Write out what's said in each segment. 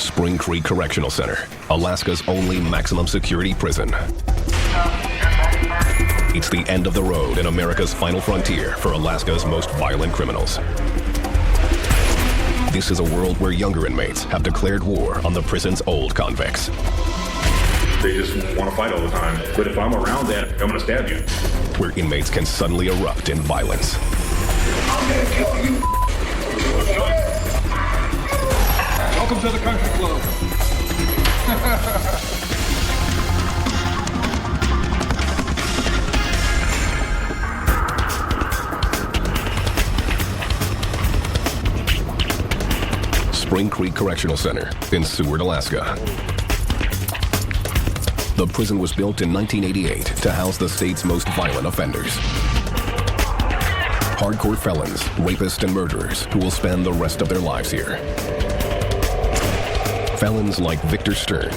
Spring Creek Correctional Center, Alaska's only maximum security prison. It's the end of the road in America's final frontier for Alaska's most violent criminals. This is a world where younger inmates have declared war on the prison's old convicts. They just want to fight all the time. But if I'm around that, I'm going to stab you. Where inmates can suddenly erupt in violence. I'm going to kill you. Welcome to the country club. Spring Creek Correctional Center in Seward, Alaska. The prison was built in 1988 to house the state's most violent offenders. Hardcore felons, rapists, and murderers who will spend the rest of their lives here. Felons like Victor Stern.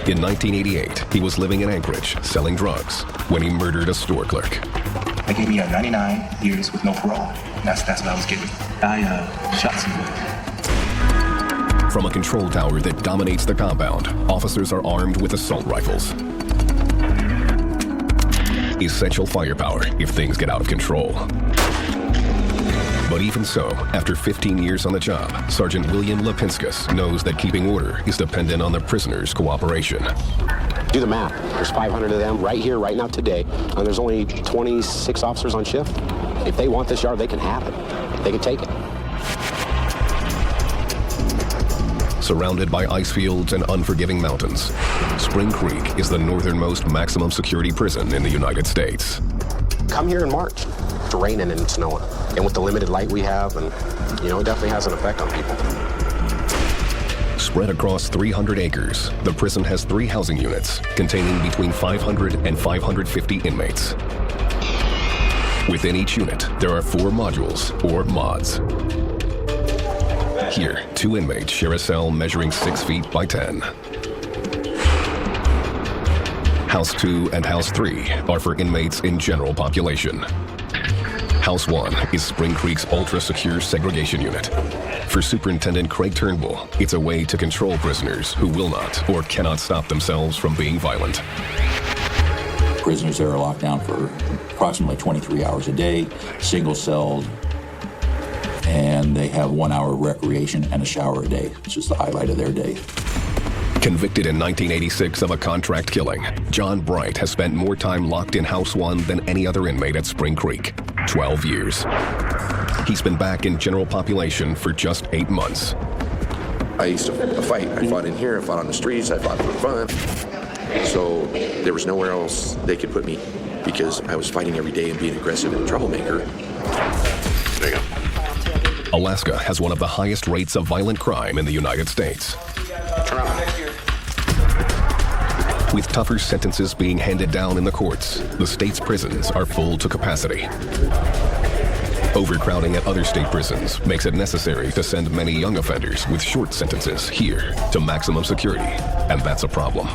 In 1988, he was living in Anchorage selling drugs when he murdered a store clerk. They gave me 99 years with no parole. That's what I was getting. I shot someone. From a control tower that dominates the compound, officers are armed with assault rifles. Essential firepower if things get out of control. But even so, after 15 years on the job, Sergeant William Lipinskis knows that keeping order is dependent on the prisoners' cooperation. Do the math. There's 500 of them right here, right now, today, and there's only 26 officers on shift. If they want this yard, they can have it. They can take it. Surrounded by ice fields and unforgiving mountains, Spring Creek is the northernmost maximum security prison in the United States. Come here in March. It's raining and snowing. And with the limited light we have, and it definitely has an effect on people. Spread across 300 acres, the prison has 3 housing units containing between 500 and 550 inmates. Within each unit, there are 4 modules, or mods. Here, 2 inmates share a cell measuring 6 feet by 10. House 2 and House 3 are for inmates in general population. House 1 is Spring Creek's ultra-secure segregation unit. For Superintendent Craig Turnbull, it's a way to control prisoners who will not or cannot stop themselves from being violent. Prisoners there are locked down for approximately 23 hours a day, single-celled, and they have 1 hour of recreation and a shower a day. It's just the highlight of their day. Convicted in 1986 of a contract killing, John Bright has spent more time locked in House 1 than any other inmate at Spring Creek, 12 years. He's been back in general population for just 8 months. I used to fight. I fought in here, I fought on the streets, I fought for fun. So there was nowhere else they could put me because I was fighting every day and being aggressive and a troublemaker. There you go. Alaska has one of the highest rates of violent crime in the United States. With tougher sentences being handed down in the courts, the state's prisons are full to capacity. Overcrowding at other state prisons makes it necessary to send many young offenders with short sentences here to maximum security, and that's a problem.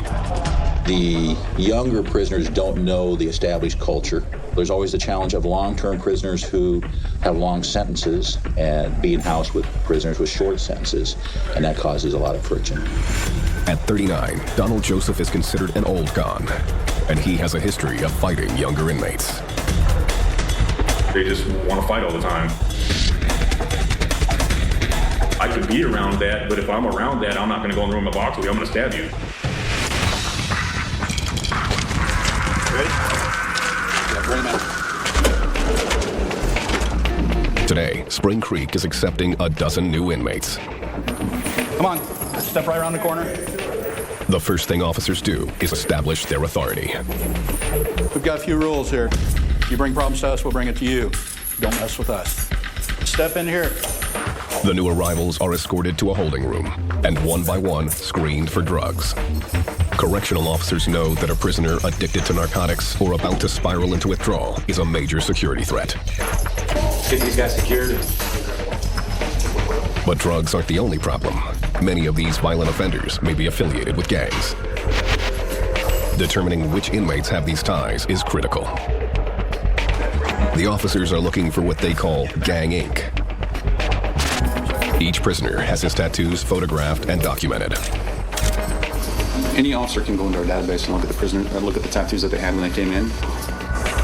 The younger prisoners don't know the established culture. There's always the challenge of long-term prisoners who have long sentences and being housed with prisoners with short sentences, and that causes a lot of friction. At 39, Donald Joseph is considered an old con, and he has a history of fighting younger inmates. They just want to fight all the time. I could be around that, but if I'm around that, I'm not going to go in the room and box with you. I'm going to stab you. Ready? Yeah, bring him out. Today, Spring Creek is accepting a dozen new inmates. Come on, step right around the corner. The first thing officers do is establish their authority. We've got a few rules here. You bring problems to us, we'll bring it to you. Don't mess with us. Step in here. The new arrivals are escorted to a holding room and one by one screened for drugs. Correctional officers know that a prisoner addicted to narcotics or about to spiral into withdrawal is a major security threat. Get these guys secured. But drugs aren't the only problem. Many of these violent offenders may be affiliated with gangs. Determining which inmates have these ties is critical. The officers are looking for what they call Gang Inc. Each prisoner has his tattoos photographed and documented. Any officer can go into our database and look at the prisoner, look at the tattoos that they had when they came in.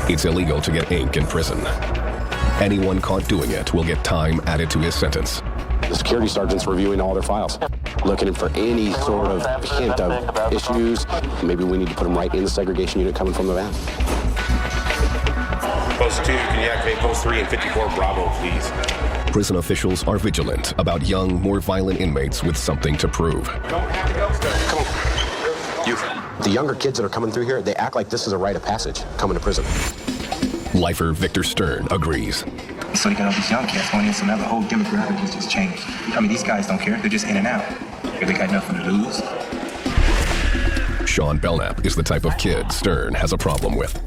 It's illegal to get ink in prison. Anyone caught doing it will get time added to his sentence. The security sergeant's reviewing all their files, looking for any sort of hint of issues. Maybe we need to put them right in the segregation unit coming from the van. Post 2, can you activate Post 3 and 54 Bravo, please? Prison officials are vigilant about young, more violent inmates with something to prove. Come on. The younger kids that are coming through here, they act like this is a rite of passage, coming to prison. Lifer Victor Stern agrees. So you got all these young cats going in, so now the whole demographic has just changed. I mean, these guys don't care. They're just in and out. They got nothing to lose. Sean Belknap is the type of kid Stern has a problem with.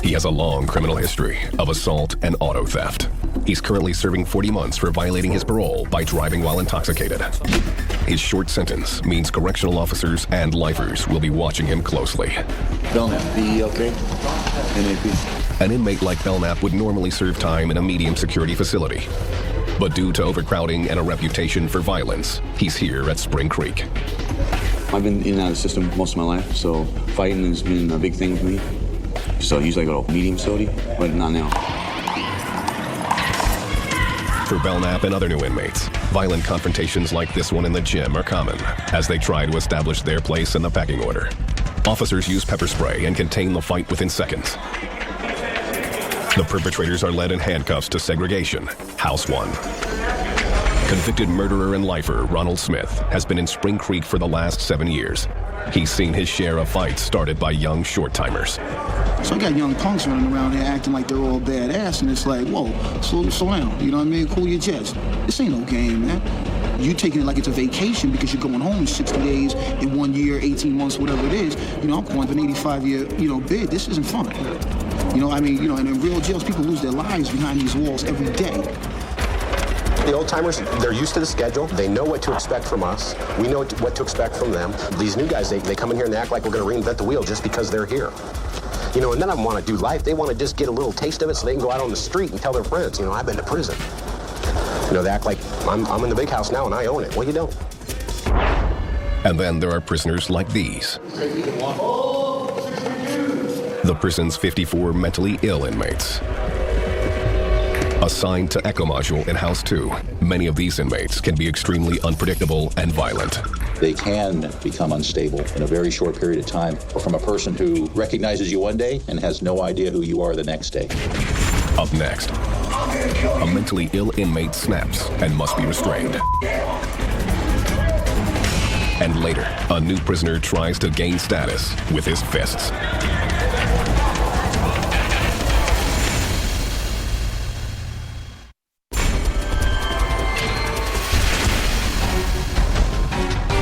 He has a long criminal history of assault and auto theft. He's currently serving 40 months for violating his parole by driving while intoxicated. His short sentence means correctional officers and lifers will be watching him closely. Belknap, BELK, NAP. An inmate like Belknap would normally serve time in a medium security facility. But due to overcrowding and a reputation for violence, he's here at Spring Creek. I've been in and out of the system most of my life, so fighting has been a big thing with me. So usually I go to medium facility, but not now. For Belknap and other new inmates, violent confrontations like this one in the gym are common as they try to establish their place in the pecking order. Officers use pepper spray and contain the fight within seconds. The perpetrators are led in handcuffs to segregation, House 1. Convicted murderer and lifer Ronald Smith has been in Spring Creek for the last 7 years. He's seen his share of fights started by young short-timers. So I got young punks running around here acting like they're all badass, and it's like, whoa, slow down, you know what I mean? Cool your jets. This ain't no game, man. You taking it like it's a vacation because you're going home in 60 days, in 1 year, 18 months, whatever it is. You know, I'm going for an 85-year, bid. This isn't fun. And in real jails, people lose their lives behind these walls every day. The old-timers, they're used to the schedule. They know what to expect from us. We know what to expect from them. These new guys, they come in here and they act like we're going to reinvent the wheel just because they're here. And none of them want to do life. They want to just get a little taste of it so they can go out on the street and tell their friends, I've been to prison. They act like I'm in the big house now and I own it. Well, you don't. And then there are prisoners like these. The prison's 54 mentally ill inmates. Assigned to Echo Module in House 2, many of these inmates can be extremely unpredictable and violent. They can become unstable in a very short period of time, from a person who recognizes you one day and has no idea who you are the next day. Up next, a mentally ill inmate snaps and must be restrained. And later, a new prisoner tries to gain status with his fists.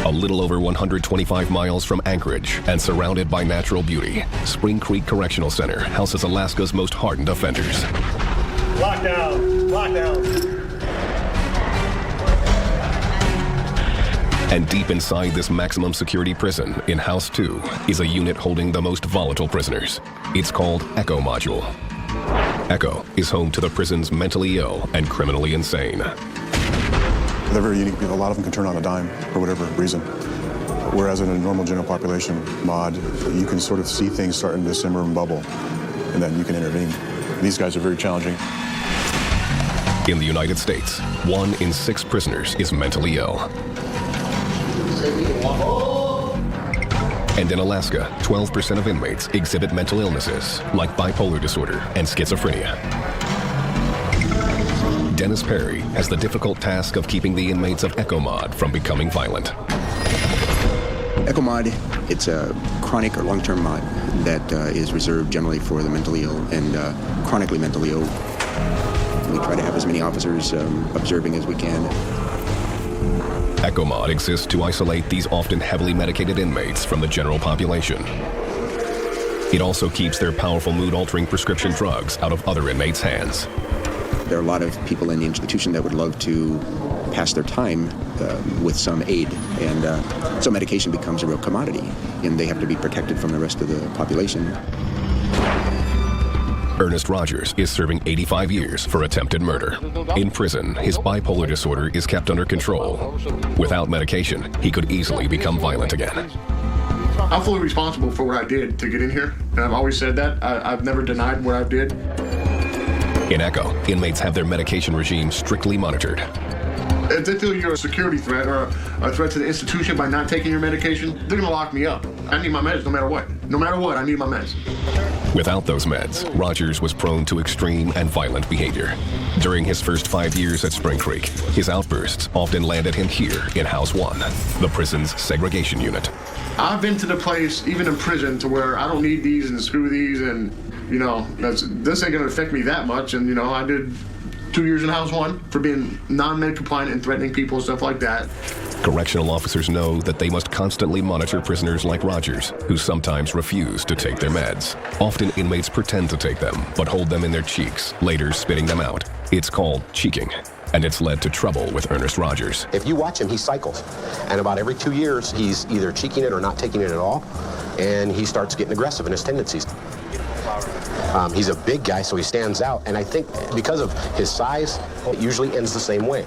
A little over 125 miles from Anchorage and surrounded by natural beauty, Spring Creek Correctional Center houses Alaska's most hardened offenders. Lockdown. And deep inside this maximum security prison in House 2 is a unit holding the most volatile prisoners. It's called Echo Module. Echo is home to the prison's mentally ill and criminally insane. They're very unique people. A lot of them can turn on a dime for whatever reason. Whereas in a normal general population mod, you can sort of see things starting to simmer and bubble, and then you can intervene. These guys are very challenging. In the United States, 1 in 6 prisoners is mentally ill. And in Alaska, 12% of inmates exhibit mental illnesses like bipolar disorder and schizophrenia. Dennis Perry has the difficult task of keeping the inmates of Echo Mod from becoming violent. Echo Mod, it's a chronic or long-term mod that is reserved generally for the mentally ill and chronically mentally ill. We try to have as many officers observing as we can. Echo Mod exists to isolate these often heavily medicated inmates from the general population. It also keeps their powerful mood-altering prescription drugs out of other inmates' hands. There are a lot of people in the institution that would love to pass their time with some aid, and so medication becomes a real commodity, and they have to be protected from the rest of the population. Ernest Rogers is serving 85 years for attempted murder. In prison, his bipolar disorder is kept under control. Without medication, he could easily become violent again. I'm fully responsible for what I did to get in here, and I've always said that. I've never denied what I did. In Echo, inmates have their medication regime strictly monitored. If they feel you're a security threat or a threat to the institution by not taking your medication, they're gonna lock me up. I need my meds no matter what. No matter what, I need my meds. Without those meds, Rogers was prone to extreme and violent behavior. During his first 5 years at Spring Creek, his outbursts often landed him here in House 1, the prison's segregation unit. I've been to the place, even in prison, to where I don't need these and screw these and, you know, this ain't gonna affect me that much. And, you know, I did 2 years in House 1 for being non-med compliant and threatening people and stuff like that. Correctional officers know that they must constantly monitor prisoners like Rogers, who sometimes refuse to take their meds. Often inmates pretend to take them, but hold them in their cheeks, later spitting them out. It's called cheeking, and it's led to trouble with Ernest Rogers. If you watch him, he cycles. And about every 2 years, he's either cheeking it or not taking it at all, and he starts getting aggressive in his tendencies. He's a big guy, so he stands out, and I think because of his size, it usually ends the same way.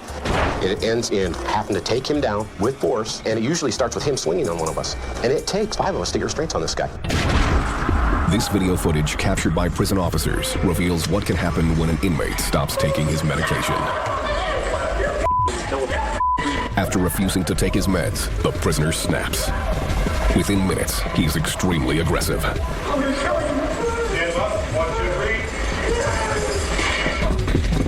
It ends in having to take him down with force, and it usually starts with him swinging on one of us. And it takes 5 of us to get restraints on this guy. This video footage captured by prison officers reveals what can happen when an inmate stops taking his medication. After refusing to take his meds, the prisoner snaps. Within minutes, he's extremely aggressive.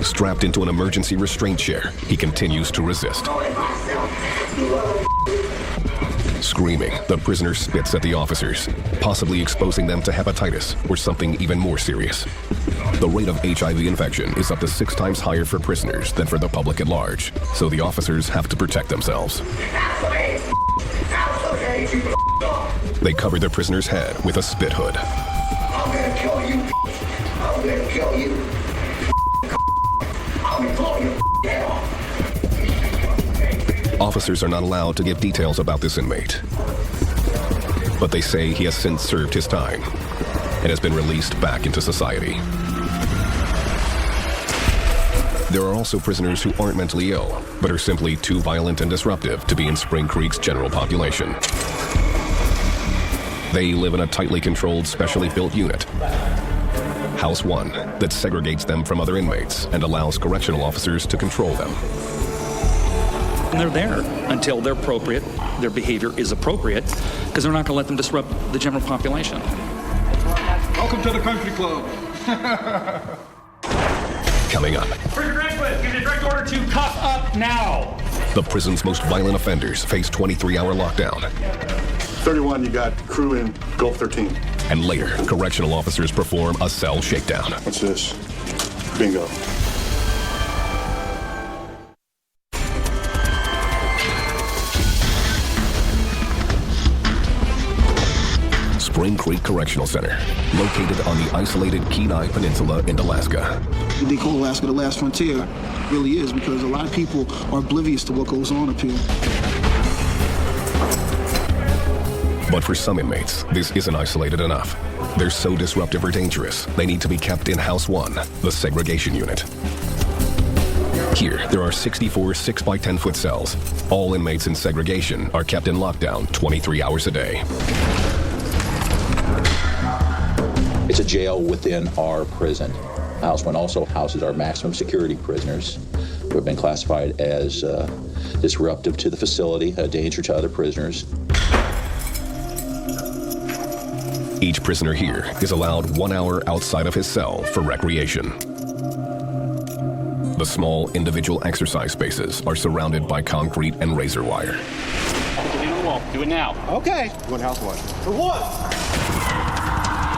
Strapped into an emergency restraint chair, he continues to resist. Screaming, the prisoner spits at the officers, possibly exposing them to hepatitis or something even more serious. The rate of HIV infection is up to 6 times higher for prisoners than for the public at large, so the officers have to protect themselves. They cover the prisoner's head with a spit hood. I'm gonna kill you. I'm gonna kill you. I'm gonna blow your head off. Officers are not allowed to give details about this inmate, but they say he has since served his time and has been released back into society. There are also prisoners who aren't mentally ill, but are simply too violent and disruptive to be in Spring Creek's general population. They live in a tightly controlled, specially built unit, House 1, that segregates them from other inmates and allows correctional officers to control them. And they're there until they're appropriate, their behavior is appropriate, because they're not going to let them disrupt the general population. Welcome to the country club. Coming up, Give the direct order to cuff up now. the prison's most violent offenders face 23-hour lockdown. 31, you got crew in Gulf 13. And later, correctional officers perform a cell shakedown. What's this? Bingo. Spring Creek Correctional Center, located on the isolated Kenai Peninsula in Alaska. They call Alaska the last frontier. It really is, because a lot of people are oblivious to what goes on up here. But for some inmates, this isn't isolated enough. They're so disruptive or dangerous, they need to be kept in House 1, the segregation unit. Here, there are 64 6x10-foot cells. All inmates in segregation are kept in lockdown 23 hours a day. It's a jail within our prison. House 1 also houses our maximum security prisoners who have been classified as disruptive to the facility, a danger to other prisoners. Each prisoner here is allowed 1 hour outside of his cell for recreation. The small individual exercise spaces are surrounded by concrete and razor wire. Do it now. Okay. Going House 1. For what?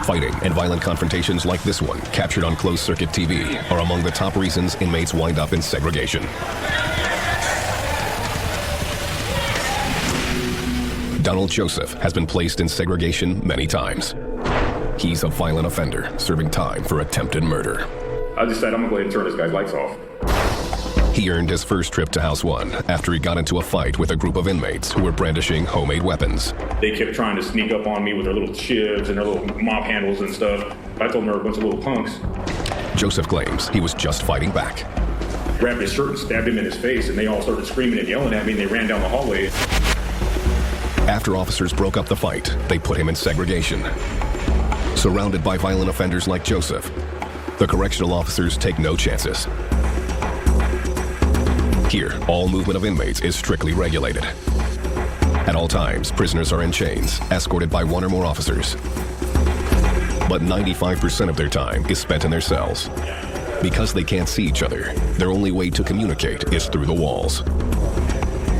Fighting and violent confrontations like this one, captured on closed-circuit TV, are among the top reasons inmates wind up in segregation. Donald Joseph has been placed in segregation many times. He's a violent offender, serving time for attempted murder. I decided I'm gonna go ahead and turn this guy's lights off. He earned his first trip to House 1 after he got into a fight with a group of inmates who were brandishing homemade weapons. They kept trying to sneak up on me with their little shivs and their little mop handles and stuff. I told them they were a bunch of little punks. Joseph claims he was just fighting back. Grabbed his shirt and stabbed him in his face, and they all started screaming and yelling at me, and they ran down the hallway. After officers broke up the fight, they put him in segregation. Surrounded by violent offenders like Joseph, the correctional officers take no chances. Here, all movement of inmates is strictly regulated. At all times, prisoners are in chains, escorted by one or more officers. But 95% of their time is spent in their cells. Because they can't see each other, their only way to communicate is through the walls.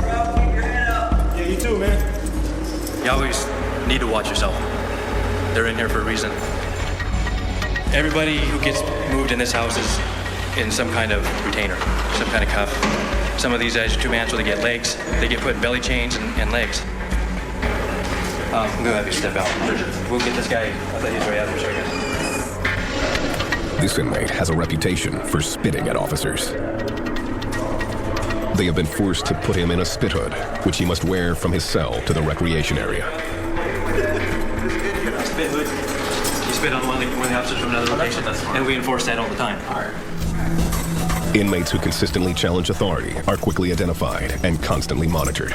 Yeah, you too, man. You always need to watch yourself. They're in here for a reason. Everybody who gets moved in this house is in some kind of retainer, some kind of cuff. Some of these guys are two-man, so they get legs. They get put in belly chains and legs. I'm gonna have you step out. We'll get this guy. I thought he was right out there. Sorry, guys. This inmate has a reputation for spitting at officers. They have been forced to put him in a spit hood, which he must wear from his cell to the recreation area. Spit hood. You spit on one of the officers from another location, and we enforce that all the time. Inmates who consistently challenge authority are quickly identified and constantly monitored.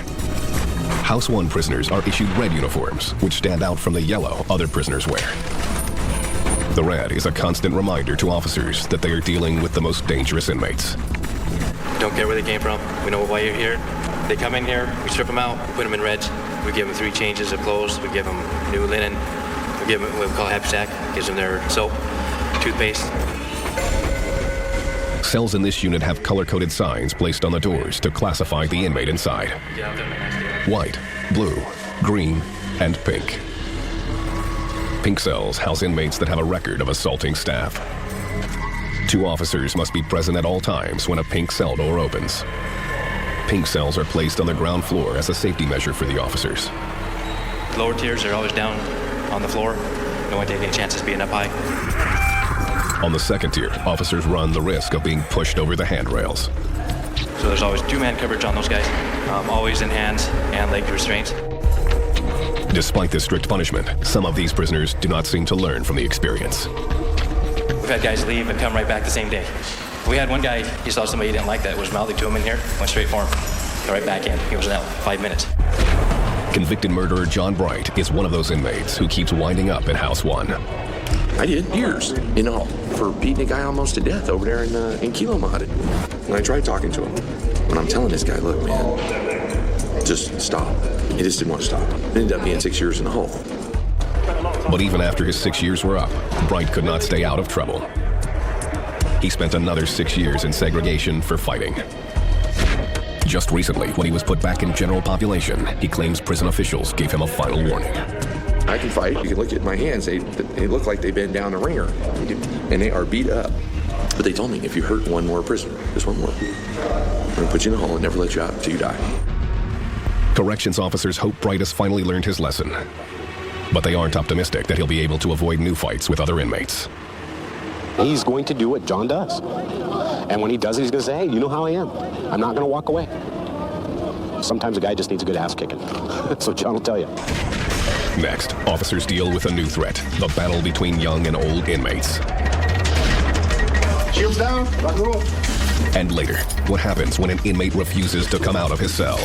House 1 prisoners are issued red uniforms, which stand out from the yellow other prisoners wear. The red is a constant reminder to officers that they are dealing with the most dangerous inmates. Don't care where they came from. We know why you're here. They come in here, we strip them out, we put them in reds. We give them 3 changes of clothes. We give them new linen. We give them what we call happy sack. Gives them their soap, toothpaste. Cells in this unit have color-coded signs placed on the doors to classify the inmate inside. White, blue, green, and pink. Pink cells house inmates that have a record of assaulting staff. 2 officers must be present at all times when a pink cell door opens. Pink cells are placed on the ground floor as a safety measure for the officers. Lower tiers are always down on the floor. No one taking any chances being up high. On the second tier, officers run the risk of being pushed over the handrails. So there's always 2-man coverage on those guys, always in hands and leg restraints. Despite this strict punishment, some of these prisoners do not seem to learn from the experience. We've had guys leave and come right back the same day. We had one guy, he saw somebody he didn't like that was mouthing to him in here, went straight for him, got right back in. He was out 5 minutes. Convicted murderer John Bright is one of those inmates who keeps winding up in House 1. I did years, for beating a guy almost to death over there in Kilo Mod. And I tried talking to him. And I'm telling this guy, look, man, just stop. He just didn't want to stop. It ended up being 6 years in the hole. But even after his 6 years were up, Bright could not stay out of trouble. He spent another 6 years in segregation for fighting. Just recently, when he was put back in general population, he claims prison officials gave him a final warning. I can fight. You can look at my hands. They look like they've been down the ringer. And they are beat up. But they told me, if you hurt one more prisoner, just one more, I'm going to put you in the hole and never let you out until you die. Corrections officers hope Bright has finally learned his lesson. But they aren't optimistic that he'll be able to avoid new fights with other inmates. He's going to do what John does. And when he does it, he's going to say, hey, you know how I am. I'm not going to walk away. Sometimes a guy just needs a good ass kicking. So John will tell you. Next, officers deal with a new threat, the battle between young and old inmates. Shields down, rock and roll. And later, what happens when an inmate refuses to come out of his cell?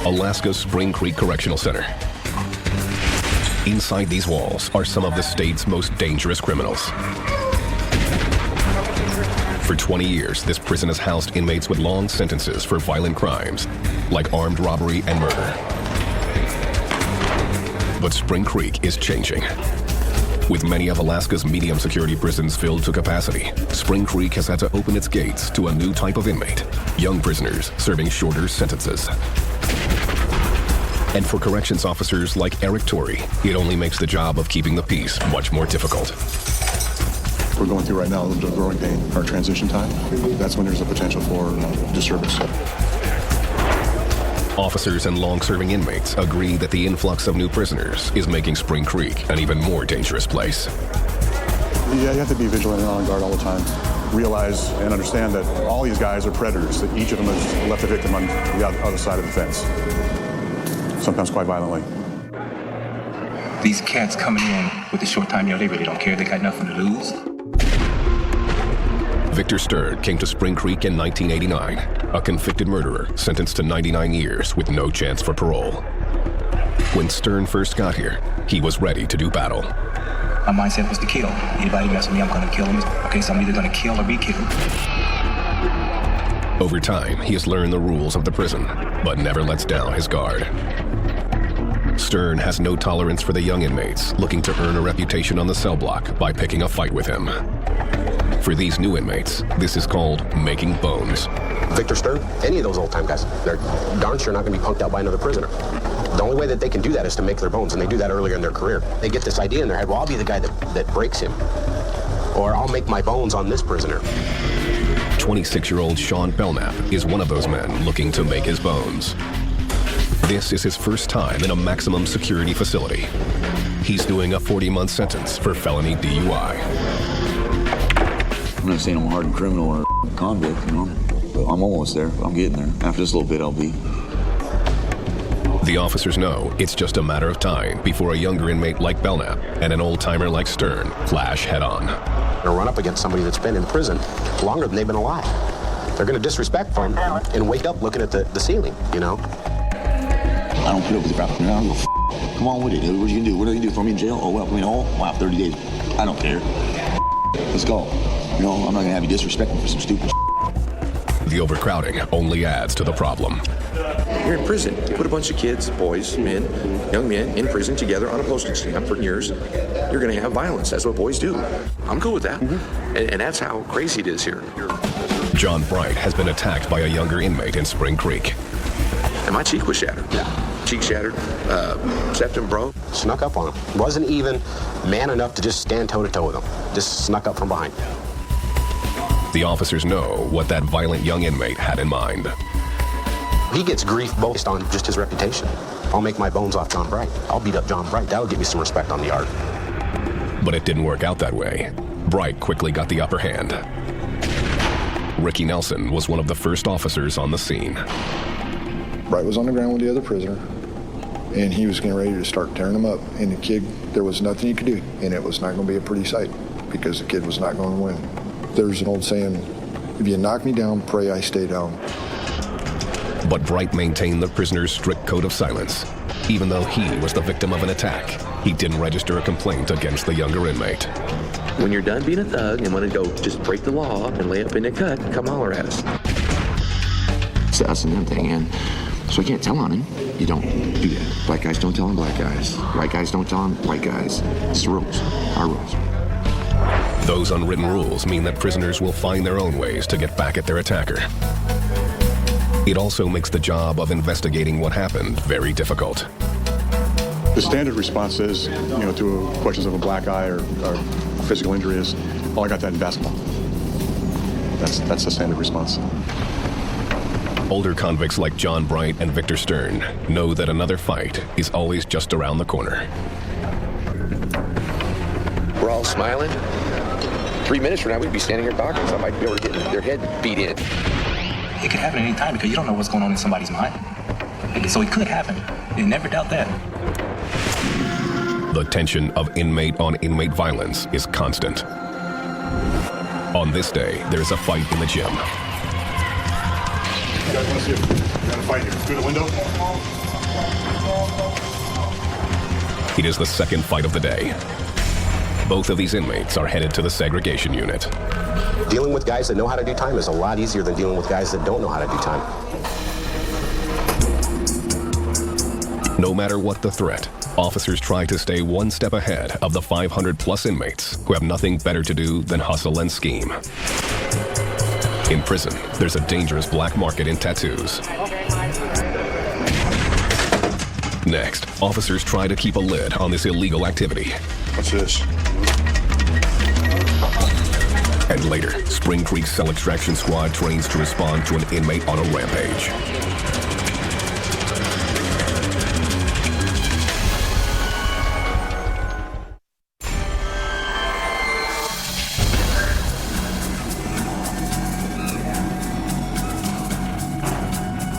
Alaska's Spring Creek Correctional Center. Inside these walls are some of the state's most dangerous criminals. For 20 years, this prison has housed inmates with long sentences for violent crimes, like armed robbery and murder. But Spring Creek is changing. With many of Alaska's medium security prisons filled to capacity, Spring Creek has had to open its gates to a new type of inmate, young prisoners serving shorter sentences. And for corrections officers like Eric Torrey, it only makes the job of keeping the peace much more difficult. we're going through right now, a little bit of growing pain, our transition time. That's when there's a potential for disturbance. Officers and long-serving inmates agree that the influx of new prisoners is making Spring Creek an even more dangerous place. Yeah, you have to be vigilant and on guard all the time. Realize and understand that all these guys are predators, that each of them has left a victim on the other side of the fence, sometimes quite violently. These cats coming in with the short time, they really don't care. They got nothing to lose. Victor Stern came to Spring Creek in 1989, a convicted murderer sentenced to 99 years with no chance for parole. When Stern first got here, he was ready to do battle. My mindset was to kill. Anybody mess with me, I'm going to kill them. Okay, so I'm either going to kill or be killed. Over time, he has learned the rules of the prison, but never lets down his guard. Stern has no tolerance for the young inmates looking to earn a reputation on the cell block by picking a fight with him. For these new inmates, this is called making bones. Victor Stern, any of those old-time guys, they're darn sure not going to be punked out by another prisoner. The only way that they can do that is to make their bones, and they do that earlier in their career. They get this idea in their head, well, I'll be the guy that breaks him, or I'll make my bones on this prisoner. 26-year-old Sean Belknap is one of those men looking to make his bones. This is his first time in a maximum security facility. He's doing a 40-month sentence for felony DUI. I'm not saying I'm a hardened criminal or a convict, but I'm almost there. I'm getting there. After this little bit, I'll be. The officers know it's just a matter of time before a younger inmate like Belknap and an old-timer like Stern clash head-on. They'll run up against somebody that's been in prison longer than they've been alive. They're going to disrespect them and wake up looking at the ceiling, I don't put up with the crap. I don't go, come on with it. What are you going to do? What are you going to do? Throw me in jail? Oh, well, wow, 30 days. I don't care. Let's go. I'm not going to have you disrespecting for some stupid The overcrowding only adds to the problem. You're in prison. You put a bunch of kids, boys, men, young men in prison together on a postage stamp for years. You're going to have violence. That's what boys do. I'm cool with that. And that's how crazy it is here. John Bright has been attacked by a younger inmate in Spring Creek. And my cheek was shattered. Cheek shattered, septum broke. Snuck up on him. Wasn't even man enough to just stand toe-to-toe with him. Just snuck up from behind. The officers know what that violent young inmate had in mind. He gets grief based on just his reputation. I'll make my bones off John Bright. I'll beat up John Bright. That'll give me some respect on the yard. But it didn't work out that way. Bright quickly got the upper hand. Ricky Nelson was one of the first officers on the scene. Bright was on the ground with the other prisoner, and he was getting ready to start tearing him up. And the kid, there was nothing he could do, and it was not going to be a pretty sight because the kid was not going to win. There's an old saying, if you knock me down, pray I stay down. But Bright maintained the prisoner's strict code of silence. Even though he was the victim of an attack, he didn't register a complaint against the younger inmate. When you're done being a thug and want to go just break the law and lay up in the cut, come holler at us. So that's another thing, and so I can't tell on him. You don't do that. Black guys don't tell on black guys. White guys don't tell on white guys. It's the rules, our rules. Those unwritten rules mean that prisoners will find their own ways to get back at their attacker. It also makes the job of investigating what happened very difficult. The standard response is, to questions of a black eye or physical injury is, oh, I got that in basketball. That's the standard response. Older convicts like John Bright and Victor Stern know that another fight is always just around the corner. We're all smiling. 3 minutes from now, we'd be standing here talking. Somebody be able to get their head beat in. It could happen at any time because you don't know what's going on in somebody's mind. So it could happen. You never doubt that. The tension of inmate-on-inmate violence is constant. On this day, there's a fight in the gym. You guys want to see if we're going to fight here? Through the window? It is the second fight of the day. Both of these inmates are headed to the segregation unit. Dealing with guys that know how to do time is a lot easier than dealing with guys that don't know how to do time. No matter what the threat, officers try to stay one step ahead of the 500-plus inmates who have nothing better to do than hustle and scheme. In prison, there's a dangerous black market in tattoos. Next, officers try to keep a lid on this illegal activity. What's this? decade later, Spring Creek's cell extraction squad trains to respond to an inmate on a rampage.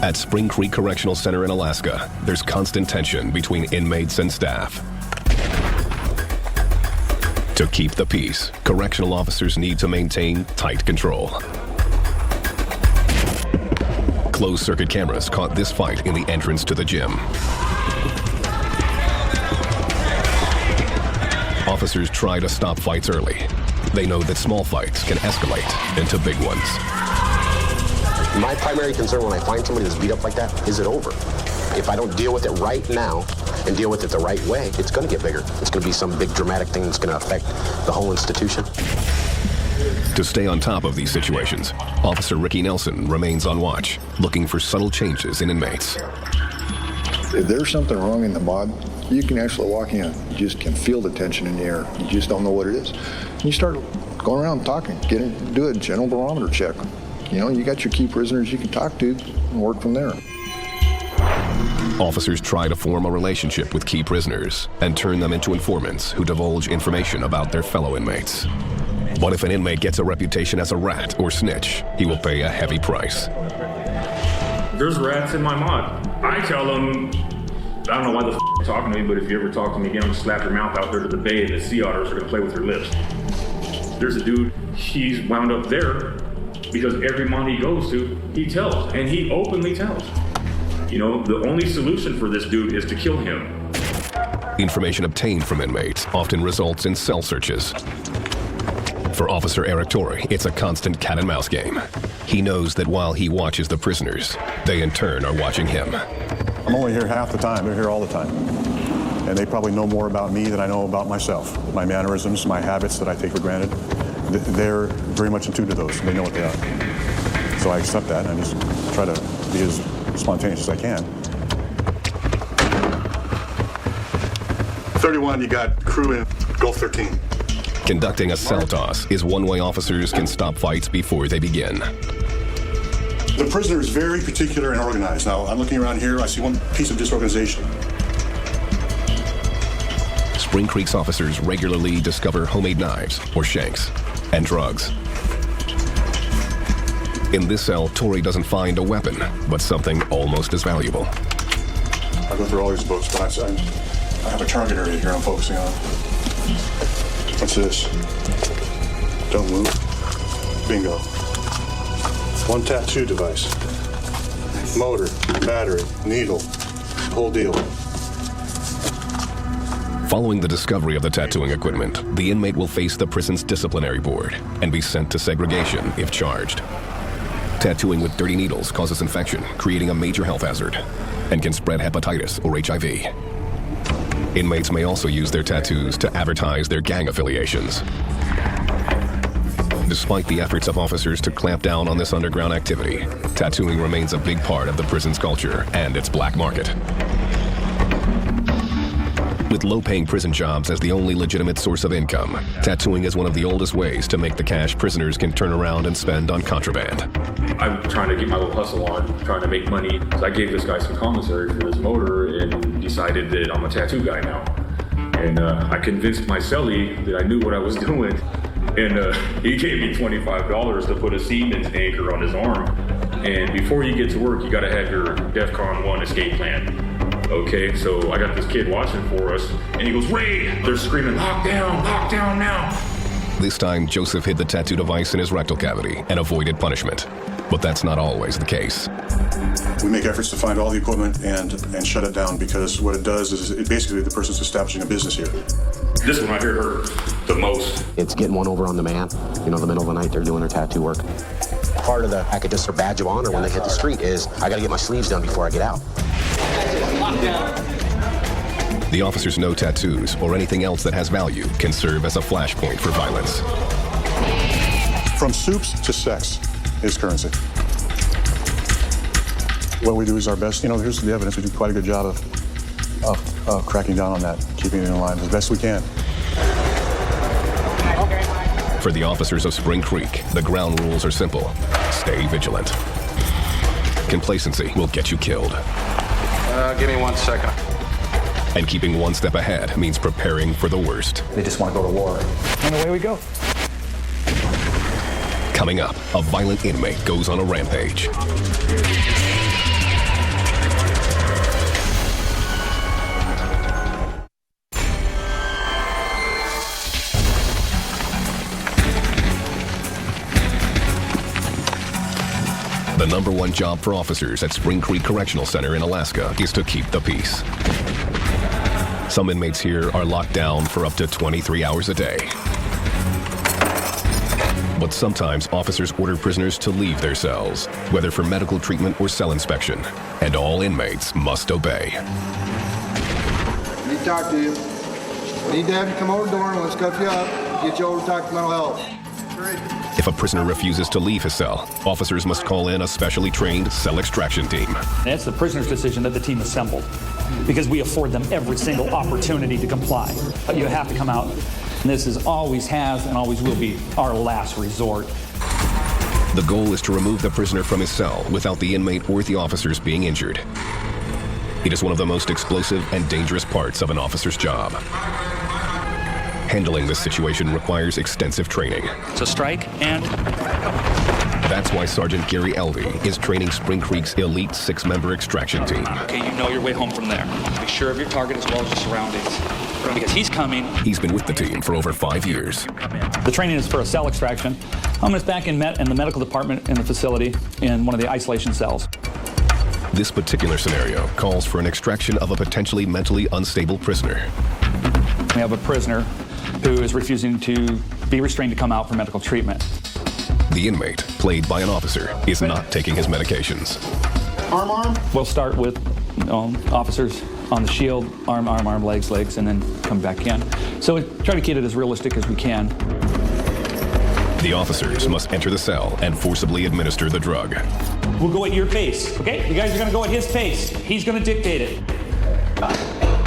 At Spring Creek Correctional Center in Alaska, there's constant tension between inmates and staff. To keep the peace, correctional officers need to maintain tight control. Closed-circuit cameras caught this fight in the entrance to the gym. Officers try to stop fights early. They know that small fights can escalate into big ones. My primary concern when I find somebody that's beat up like that, is it over? If I don't deal with it right now and deal with it the right way, it's going to get bigger. It's going to be some big dramatic thing that's going to affect the whole institution. To stay on top of these situations, Officer Ricky Nelson remains on watch, looking for subtle changes in inmates. If there's something wrong in the mod, you can actually walk in. You just can feel the tension in the air. You just don't know what it is. And you start going around talking, do a general barometer check. You know, you got your key prisoners you can talk to and work from there. Officers try to form a relationship with key prisoners and turn them into informants who divulge information about their fellow inmates. But if an inmate gets a reputation as a rat or snitch, he will pay a heavy price. There's rats in my mod. I tell them, I don't know why the you're talking to me, but if you ever talk to me again, I'll slap your mouth out there to the bay and the sea otters are going to play with your lips. There's a dude, he's wound up there because every mod he goes to, he tells, and he openly tells. You know, the only solution for this dude is to kill him. Information obtained from inmates often results in cell searches. For Officer Eric Torrey, it's a constant cat and mouse game. He knows that while he watches the prisoners, they in turn are watching him. I'm only here half the time. They're here all the time. And they probably know more about me than I know about myself. My mannerisms, my habits that I take for granted. They're very much in tune to those. They know what they are. So I accept that and I just try to be as spontaneous as I can. 31, you got crew in Gulf 13. Conducting a cell toss is one way officers can stop fights before they begin. The prisoner is very particular and organized. Now, I'm looking around here, I see one piece of disorganization. Spring Creek's officers regularly discover homemade knives or shanks and drugs. In this cell, Torrey doesn't find a weapon, but something almost as valuable. I go through all these books, but I have a target area here I'm focusing on. What's this? Don't move. Bingo. One tattoo device. Motor, battery, needle, whole deal. Following the discovery of the tattooing equipment, the inmate will face the prison's disciplinary board and be sent to segregation if charged. Tattooing with dirty needles causes infection, creating a major health hazard, and can spread hepatitis or HIV. Inmates may also use their tattoos to advertise their gang affiliations. Despite the efforts of officers to clamp down on this underground activity, tattooing remains a big part of the prison's culture and its black market. With low-paying prison jobs as the only legitimate source of income, tattooing is one of the oldest ways to make the cash prisoners can turn around and spend on contraband. I'm trying to get my little hustle on, trying to make money. So I gave this guy some commissary for this motor and decided that I'm a tattoo guy now. And I convinced my cellie that I knew what I was doing. And he gave me $25 to put a Siemens anchor on his arm. And before you get to work, you got to have your DEFCON 1 escape plan. Okay, so I got this kid watching for us, and he goes, "Ray!" They're screaming, lock down now." This time, Joseph hid the tattoo device in his rectal cavity and avoided punishment. But that's not always the case. We make efforts to find all the equipment and shut it down, because what it does is basically the person's establishing a business here. This one right here hurt the most. It's getting one over on the man. You know, the middle of the night, they're doing their tattoo work. Part of the academics or badge of honor when they hit the street is, I got to get my sleeves done before I get out. The officers know tattoos or anything else that has value can serve as a flashpoint for violence. From soups to sex is currency. What we do is our best. You know, here's the evidence. We do quite a good job of cracking down on that, keeping it in line as best we can. For the officers of Spring Creek, the ground rules are simple. Stay vigilant. Complacency will get you killed. Give me 1 second. And keeping one step ahead means preparing for the worst. They just want to go to war. And away we go. Coming up, a violent inmate goes on a rampage. The number one job for officers at Spring Creek Correctional Center in Alaska is to keep the peace. Some inmates here are locked down for up to 23 hours a day. But sometimes officers order prisoners to leave their cells, whether for medical treatment or cell inspection, and all inmates must obey. I need to talk to you. I need to have you come over the door and let's cuff you up, get you over to talk to mental health. If a prisoner refuses to leave his cell, officers must call in a specially trained cell extraction team. It's the prisoner's decision that the team assembled, because we afford them every single opportunity to comply. But you have to come out, and this always has and always will be our last resort. The goal is to remove the prisoner from his cell without the inmate or the officers being injured. It is one of the most explosive and dangerous parts of an officer's job. Handling this situation requires extensive training. It's a strike, and that's why Sergeant Gary Elvey is training Spring Creek's elite 6-member extraction team. Okay, you know your way home from there. Be sure of your target as well as your surroundings, because he's coming. He's been with the team for over 5 years. The training is for a cell extraction. I'm back in the medical department in the facility in one of the isolation cells. This particular scenario calls for an extraction of a potentially mentally unstable prisoner. We have a prisoner who is refusing to be restrained to come out for medical treatment. The inmate, played by an officer, is not taking his medications. Arm. We'll start with officers on the shield, arm, legs, and then come back in. So we try to keep it as realistic as we can. The officers must enter the cell and forcibly administer the drug. We'll go at your pace, okay? You guys are gonna go at his pace. He's gonna dictate it.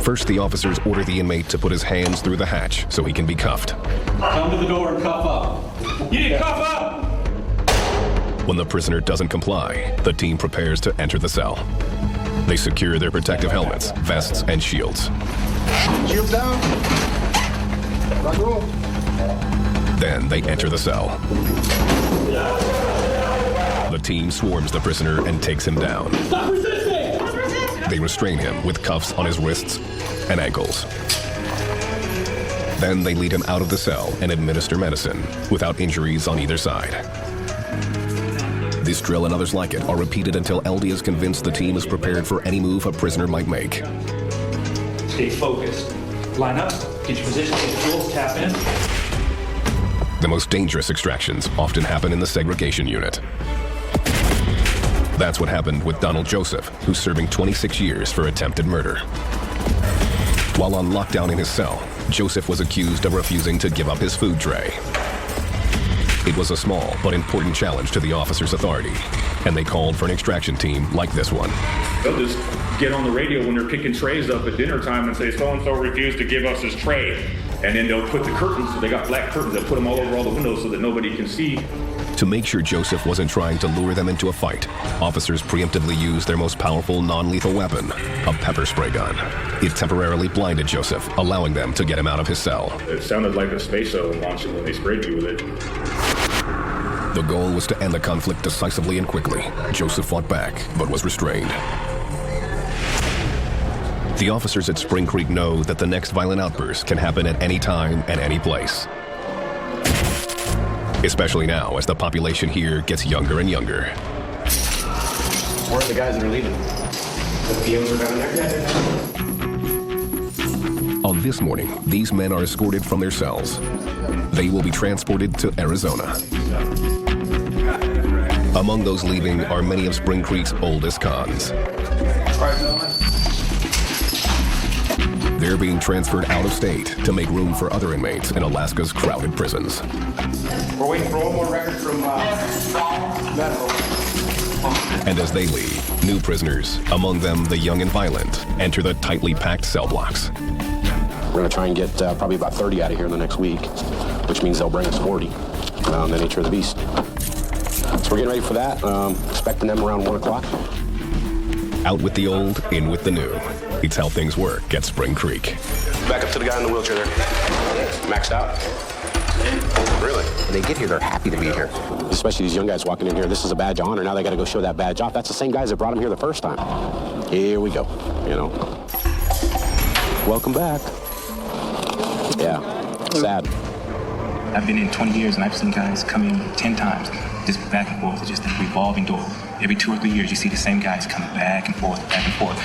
First, the officers order the inmate to put his hands through the hatch so he can be cuffed. Come to the door and cuff up. You need to cuff up! When the prisoner doesn't comply, the team prepares to enter the cell. They secure their protective helmets, vests, and shields. Shields down. Rock roll. Then they enter the cell. The team swarms the prisoner and takes him down. Stop resisting! They restrain him with cuffs on his wrists and ankles. Then they lead him out of the cell and administer medicine without injuries on either side. This drill and others like it are repeated until LD is convinced the team is prepared for any move a prisoner might make. Stay focused. Line up, get your position, get your tools, tap in. The most dangerous extractions often happen in the segregation unit. That's what happened with Donald Joseph, who's serving 26 years for attempted murder. While on lockdown in his cell, Joseph was accused of refusing to give up his food tray. It was a small but important challenge to the officer's authority, and they called for an extraction team like this one. They'll just get on the radio when they're picking trays up at dinner time and say, so-and-so refused to give us his tray. And then they'll put the curtains, so they got black curtains, they'll put them all over all the windows so that nobody can see. To make sure Joseph wasn't trying to lure them into a fight, officers preemptively used their most powerful non-lethal weapon, a pepper spray gun. It temporarily blinded Joseph, allowing them to get him out of his cell. It sounded like a space shuttle launching when they sprayed you with it. The goal was to end the conflict decisively and quickly. Joseph fought back, but was restrained. The officers at Spring Creek know that the next violent outburst can happen at any time and any place. Especially now, as the population here gets younger and younger. Where are the guys that are leaving? The POs are down there? On this morning, these men are escorted from their cells. They will be transported to Arizona. Among those leaving are many of Spring Creek's oldest cons. They're being transferred out of state to make room for other inmates in Alaska's crowded prisons. We're waiting for one more record from medical. And as they leave, new prisoners, among them the young and violent, enter the tightly packed cell blocks. We're going to try and get probably about 30 out of here in the next week, which means they'll bring us 40. the nature of the beast. So we're getting ready for that. Expecting them around 1 o'clock. Out with the old, in with the new. It's how things work at Spring Creek. Back up to the guy in the wheelchair there. Maxed out. Really? When they get here, they're happy to be here. Especially these young guys walking in here. This is a badge of honor. Now they got to go show that badge off. That's the same guys that brought them here the first time. Here we go. Welcome back. Yeah. Sad. I've been in 20 years and I've seen guys come in 10 times. Just back and forth. It's just a revolving door. Every 2 or 3 years, you see the same guys coming back and forth, back and forth.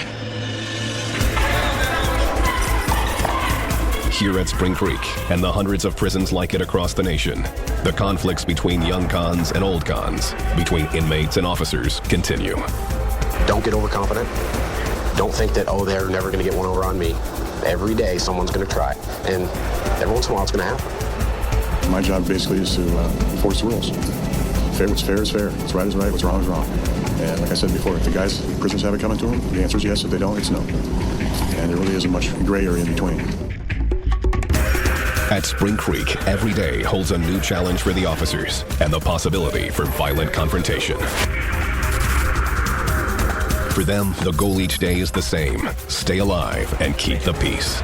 Here at Spring Creek and the hundreds of prisons like it across the nation, the conflicts between young cons and old cons, between inmates and officers, continue. Don't get overconfident. Don't think that, they're never going to get one over on me. Every day, someone's going to try. And every once in a while, it's going to happen. My job basically is to enforce the rules. What's fair is fair. What's right is right. What's wrong is wrong. And like I said before, if the prisoners have it coming to them, the answer is yes. If they don't, it's no. And there really isn't much gray area in between. At Spring Creek, every day holds a new challenge for the officers and the possibility for violent confrontation. For them, the goal each day is the same: stay alive and keep the peace.